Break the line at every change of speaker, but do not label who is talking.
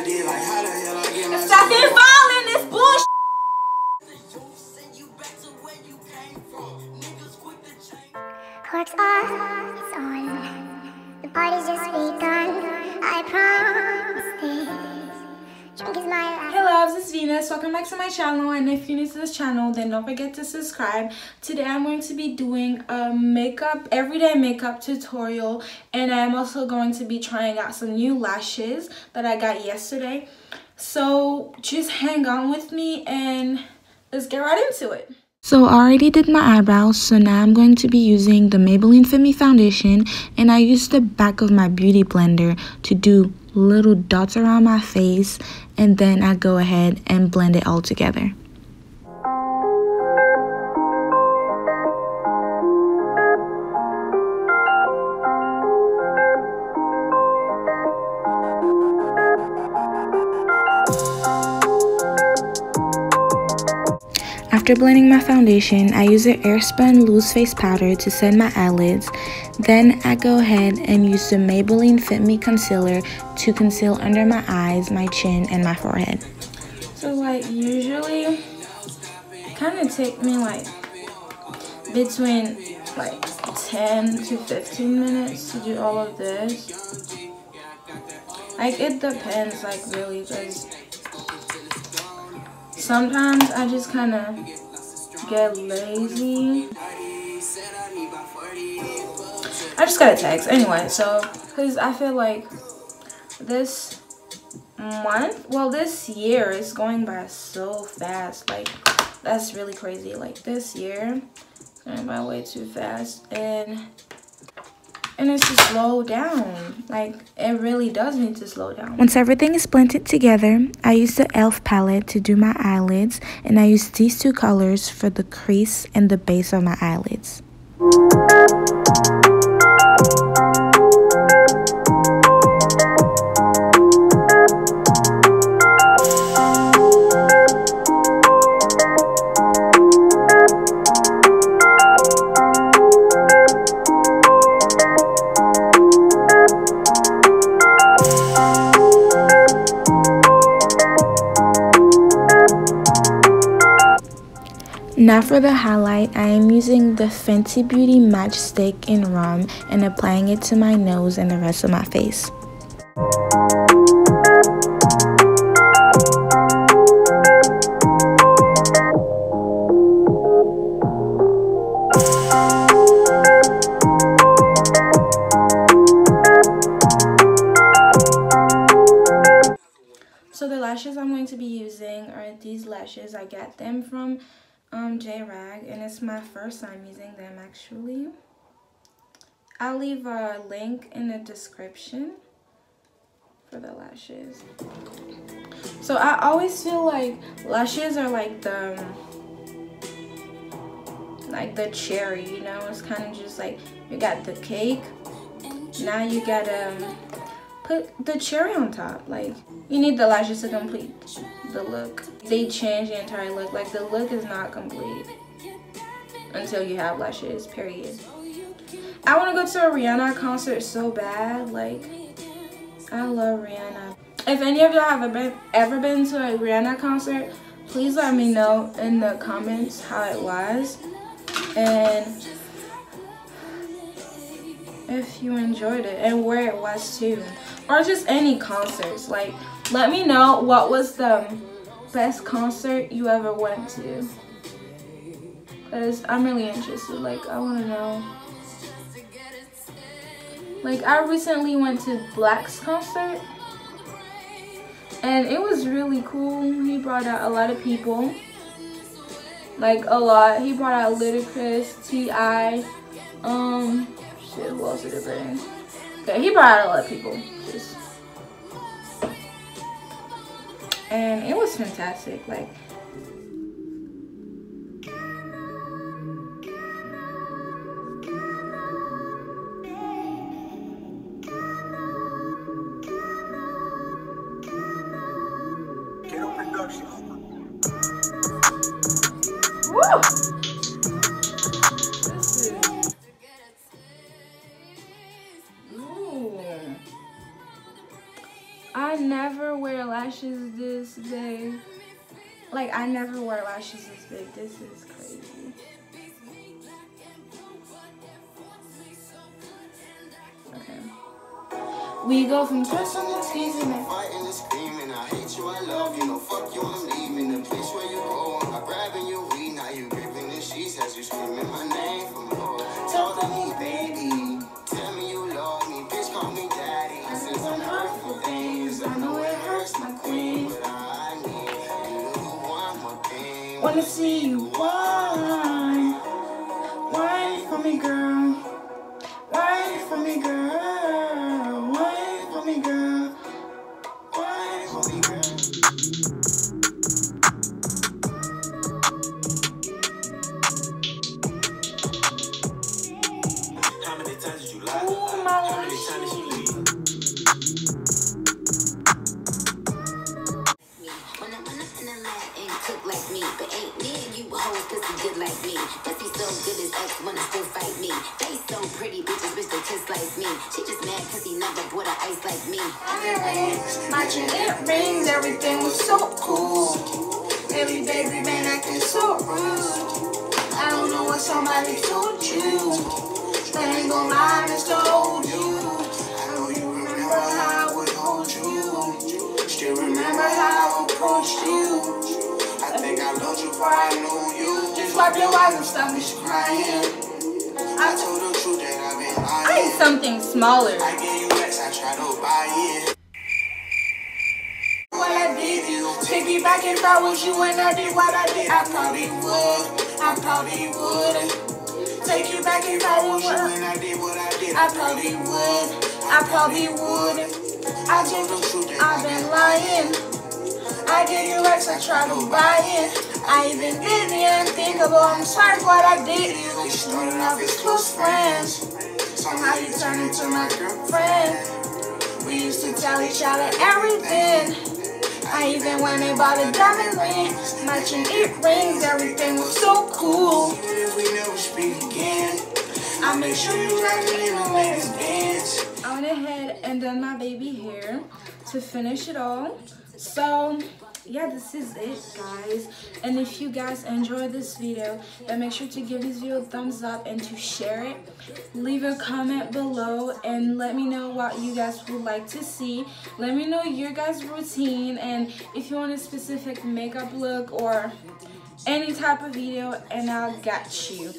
Fucking falling this bullshit.
Works off, it's on. The party's just begun. I promise this. Drink is my life.
Hey loves, it's Venus. Welcome back to my channel, and if you're new to this channel, then don't forget to subscribe. Today I'm going to be doing a everyday makeup tutorial, and I'm also going to be trying out some new lashes that I got yesterday. So just hang on with me and let's get right into it. So I already did my eyebrows, so now I'm going to be using the Maybelline Fit Me foundation, and I used the back of my beauty blender to do little dots around my face, and then I go ahead and blend it all together. After blending my foundation, I use an Airspun loose face powder to set my eyelids. Then I go ahead and use the Maybelline Fit Me concealer to conceal under my eyes, my chin, and my forehead. So like usually, it kind of take me like between like 10 to 15 minutes to do all of this. Like it depends, like really, because sometimes I just kind of get lazy. I just got a text. Anyway, so, because I feel like this month, well, this year is going by so fast. Like, that's really crazy. Like, this year is going by way too fast. And it's to slow down. Like, it really does need to slow down. Once everything is blended together, I use the e.l.f. palette to do my eyelids, and I use these two colors for the crease and the base of my eyelids. Now for the highlight, I am using the Fenty Beauty Matchstick in Rum and applying it to my nose and the rest of my face. So the lashes I'm going to be using are these lashes. I got them from GRWM, and it's my first time using them actually. I'll leave a link in the description for the lashes. So I always feel like lashes are like the cherry, you know. It's kind of just like you got the cake, now you gotta put the cherry on top. Like, you need the lashes to complete the look. They change the entire look. Like, the look is not complete until you have lashes, period. I want to go to a Rihanna concert so bad. Like, I love Rihanna. If any of y'all have ever been to a Rihanna concert, please let me know in the comments how it was, and if you enjoyed it and where it was too, or just any concerts. Like, let me know what was the best concert you ever went to, because I'm really interested. Like, I want to know. Like, I recently went to Black's concert, and it was really cool. He brought out a lot of people, like a lot. He brought out Ludacris, T.I., shit, who else did it bring? Okay, he brought out a lot of people. And it was fantastic. Like, woo! I never wear lashes this big. Like, I never wear lashes this big. This is crazy. Okay. We go from personal teasing and
fighting and screaming. I hate you, I love you. No, fuck you, I'm leaving. The place where you go, I'm grabbing your weed. Now you gripping the sheets as you screaming my name from home. Talk to me, baby. Tell me you love me. Bitch, call me daddy. I said some hurtful things. I know it hurts, my queen, but I need you to do one more thing.
wanna see you whine. Whine for me, girl. Whine for me, girl. Whine for me, girl. Whine for me, girl.
How many times did you lie?
Ooh, my
How many times did you leave?
When I'm in the lab and cook like me, but ain't me and you hoes pussy good like me. Pussy so good as ex wanna still fight me. They so pretty bitches wish they kiss like me. She just mad cause he never bought her ice like me.
My chain, it rings, everything was so cool. Every day we been acting so rude. I don't know what somebody told you, but I ain't gon' lie, Mr. Hold you. I know you remember how I would hold you.
Still remember how I approached you. I think I loved you before I knew you.
Just wipe your eyes and stop me crying.
I told the truth that I've been lying.
I need something smaller.
I gave you X, I tried to buy it.
What I did, take me back if I was you and I did what I did. I probably would. Take you back if I was you
and I did what I did.
I probably would. I just, I've been lying. I gave you X, I tried to buy it. I even did the unthinkable. I'm sorry for what I did.
We started off as close friends.
Somehow you turned into my girlfriend. We used to tell each other everything. I even went and bought a diamond ring. Matching earrings, everything was so cool.
Even if we never speak again,
I made sure you
tried to leave the latest dance.
I went ahead and done my baby hair to finish it all. So yeah, this is it, guys. And if you guys enjoyed this video, then make sure to give this video a thumbs up and to share it. Leave a comment below and let me know what you guys would like to see. Let me know your guys' routine and if you want a specific makeup look or any type of video, and I'll get you.